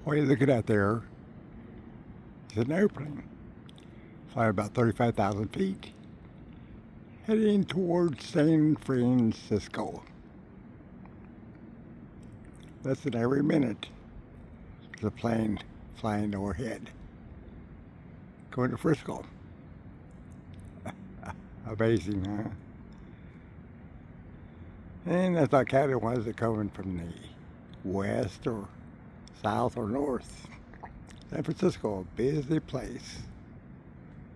What you're looking at there is an airplane flying about 35,000 feet, heading towards San Francisco. Less than every minute, there's a plane flying overhead, going to Frisco. Amazing, huh? And that's not counting ones that coming from the west or south or north. San Francisco, a busy place.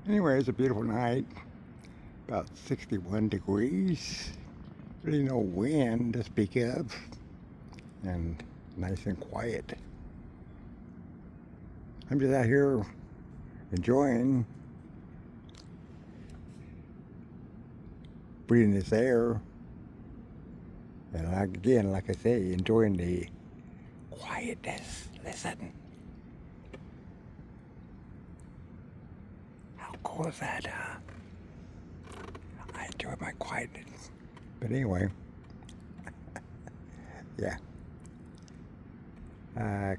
Anyway, it's a beautiful night, about 61 degrees. Really no wind to speak of, and nice and quiet. I'm just out here enjoying breathing this air, and again, like I say, enjoying the quietness. Listen, how cool is that? I enjoy my quietness. But anyway, yeah.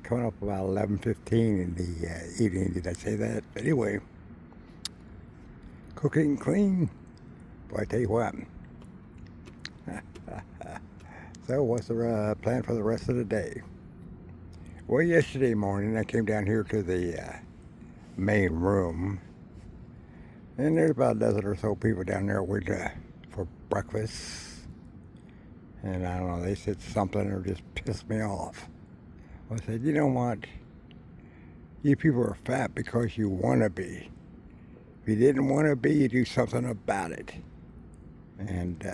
Coming up about 11:15 in the evening. Did I say that? But anyway, cooking clean. Boy, I tell you what. So, what's the plan for the rest of the day? Well, yesterday morning I came down here to the main room, and there's about a dozen or so people down there waiting for breakfast. And I don't know, they said something or just pissed me off. I said, you know what? You people are fat because you want to be. If you didn't want to be, you do something about it. And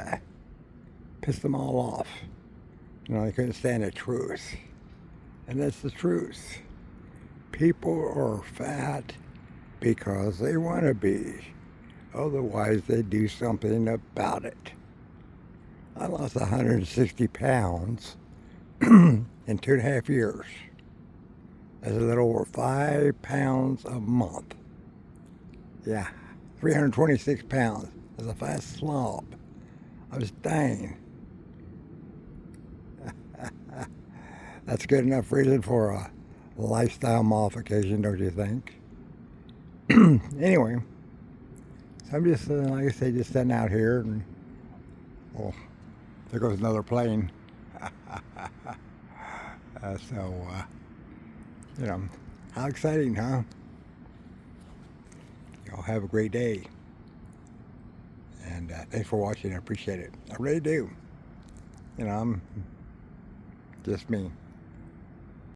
pissed them all off. You know, they couldn't stand the truth. And that's the truth. People are fat because they want to be. Otherwise, they do something about it. I lost 160 pounds in 2.5 years. That's a little over 5 pounds a month. Yeah, 326 pounds. That's a fast slob. I was dying. That's good enough reason for a lifestyle modification, don't you think? Anyway, so I'm just, like I say, just sitting out here, and oh, there goes another plane. You know, how exciting, huh? Y'all have a great day. And thanks for watching. I appreciate it. I really do. You know, I'm just me.